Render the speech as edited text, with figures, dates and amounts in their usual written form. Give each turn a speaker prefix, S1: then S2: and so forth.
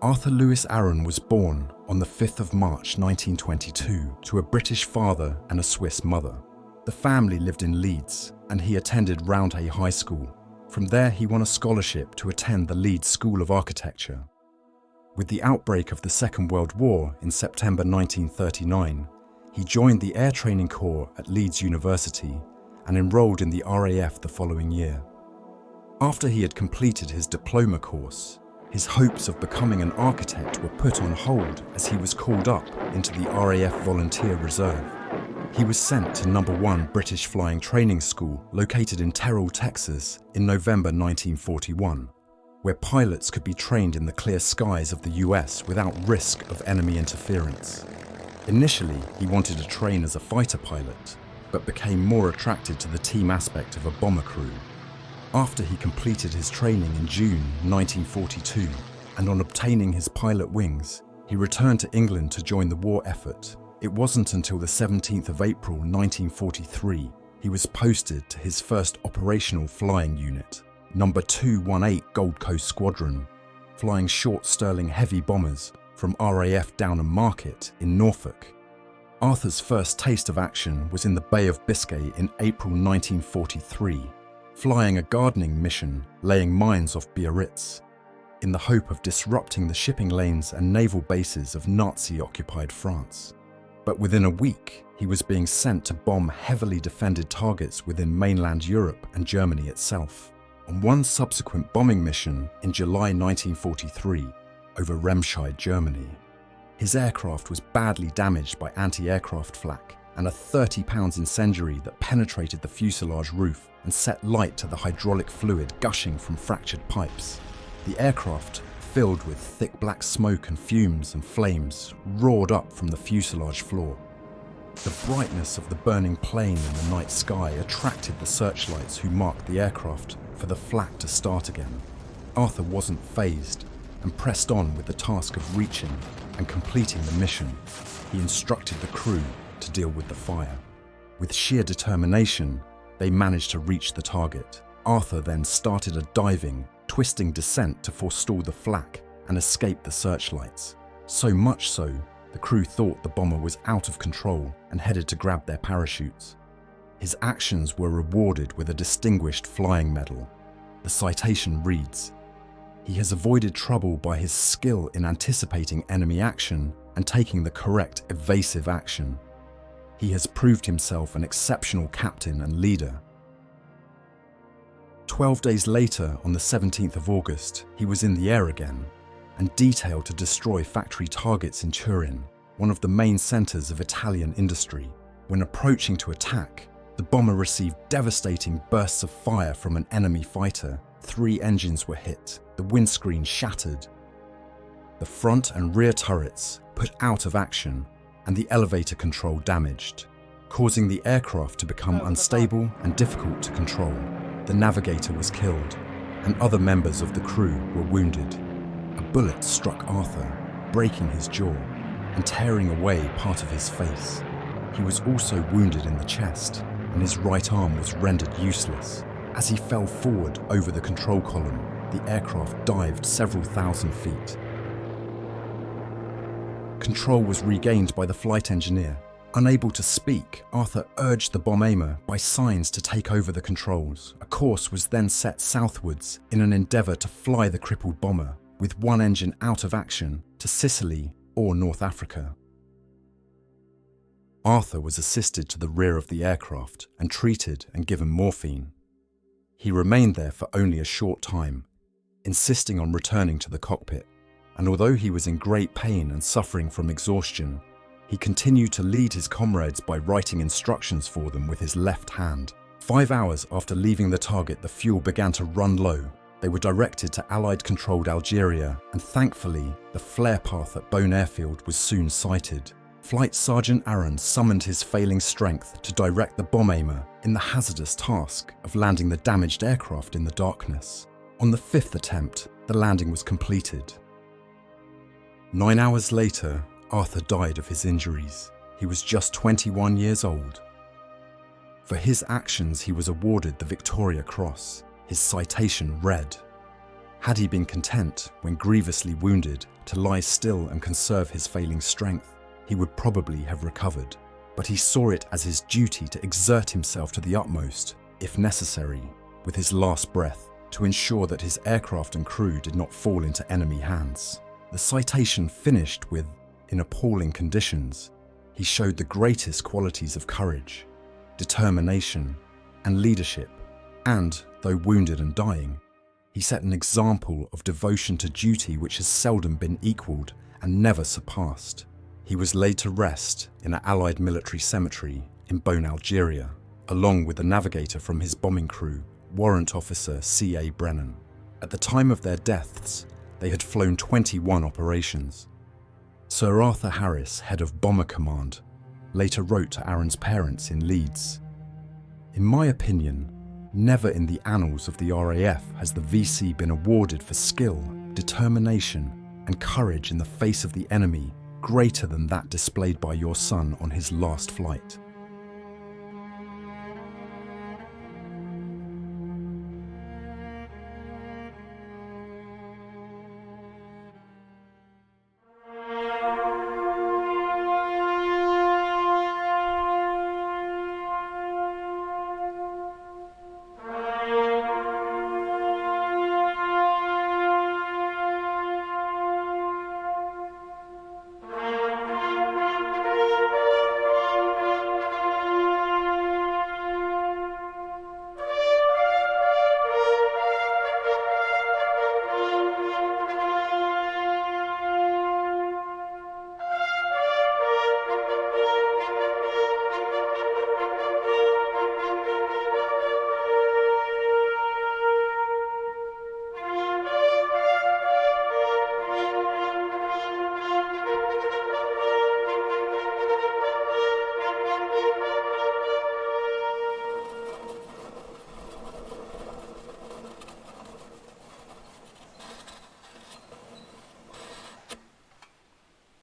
S1: Arthur Lewis Aaron was born on the 5th of March 1922 to a British father and a Swiss mother. The family lived in Leeds and he attended Roundhay High School. From there he won a scholarship to attend the Leeds School of Architecture. With the outbreak of the Second World War in September 1939, he joined the Air Training Corps at Leeds University and enrolled in the RAF the following year. After he had completed his diploma course, his hopes of becoming an architect were put on hold as he was called up into the RAF Volunteer Reserve. He was sent to No. 1 British Flying Training School located in Terrell, Texas in November 1941, where pilots could be trained in the clear skies of the US without risk of enemy interference. Initially, he wanted to train as a fighter pilot, but became more attracted to the team aspect of a bomber crew. After he completed his training in June 1942, and on obtaining his pilot wings, he returned to England to join the war effort. It wasn't until the 17th of April 1943 he was posted to his first operational flying unit, No. 218 Gold Coast Squadron, flying short Stirling heavy bombers from RAF Downham Market in Norfolk. Arthur's first taste of action was in the Bay of Biscay in April 1943, flying a gardening mission laying mines off Biarritz, in the hope of disrupting the shipping lanes and naval bases of Nazi-occupied France. But within a week, he was being sent to bomb heavily defended targets within mainland Europe and Germany itself. On one subsequent bombing mission in July 1943 over Remscheid, Germany, his aircraft was badly damaged by anti-aircraft flak and a 30-pound incendiary that penetrated the fuselage roof and set light to the hydraulic fluid gushing from fractured pipes. The aircraft, filled with thick black smoke and fumes and flames, roared up from the fuselage floor. The brightness of the burning plane in the night sky attracted the searchlights who marked the aircraft for the flak to start again. Arthur wasn't fazed and pressed on with the task of reaching and completing the mission. He instructed the crew to deal with the fire. With sheer determination, they managed to reach the target. Arthur then started a diving, twisting descent to forestall the flak and escape the searchlights. So much so, the crew thought the bomber was out of control and headed to grab their parachutes. His actions were rewarded with a Distinguished Flying Medal. The citation reads, "He has avoided trouble by his skill in anticipating enemy action and taking the correct evasive action. He has proved himself an exceptional captain and leader." 12 days later, on the 17th of August, he was in the air again and detailed to destroy factory targets in Turin, one of the main centres of Italian industry. When approaching to attack, the bomber received devastating bursts of fire from an enemy fighter. 3 engines were hit, the windscreen shattered, the front and rear turrets put out of action, and the elevator control damaged, causing the aircraft to become unstable and difficult to control. The navigator was killed, and other members of the crew were wounded. A bullet struck Arthur, breaking his jaw and tearing away part of his face. He was also wounded in the chest, and his right arm was rendered useless. As he fell forward over the control column, the aircraft dived several thousand feet. Control was regained by the flight engineer. Unable to speak, Arthur urged the bomb aimer by signs to take over the controls. A course was then set southwards in an endeavour to fly the crippled bomber, with one engine out of action, to Sicily or North Africa. Arthur was assisted to the rear of the aircraft and treated and given morphine. He remained there for only a short time, insisting on returning to the cockpit, and although he was in great pain and suffering from exhaustion, he continued to lead his comrades by writing instructions for them with his left hand. 5 hours after leaving the target, the fuel began to run low. They were directed to Allied-controlled Algeria, and thankfully, the flare path at Bone Airfield was soon sighted. Flight Sergeant Aaron summoned his failing strength to direct the bomb aimer in the hazardous task of landing the damaged aircraft in the darkness. On the 5th attempt, the landing was completed. 9 hours later, Arthur died of his injuries. He was just 21 years old. For his actions, he was awarded the Victoria Cross. His citation read, Had he been content, when grievously wounded, to lie still and conserve his failing strength, he would probably have recovered. But he saw it as his duty to exert himself to the utmost, if necessary, with his last breath, to ensure that his aircraft and crew did not fall into enemy hands. The citation finished with, "In appalling conditions, he showed the greatest qualities of courage, determination, and leadership, and, though wounded and dying, he set an example of devotion to duty which has seldom been equalled and never surpassed." He was laid to rest in an Allied military cemetery in Beaune, Algeria, along with the navigator from his bombing crew, Warrant Officer C.A. Brennan. At the time of their deaths, they had flown 21 operations. Sir Arthur Harris, head of Bomber Command, later wrote to Aaron's parents in Leeds, "In my opinion, never in the annals of the RAF has the VC been awarded for skill, determination, and courage in the face of the enemy greater than that displayed by your son on his last flight.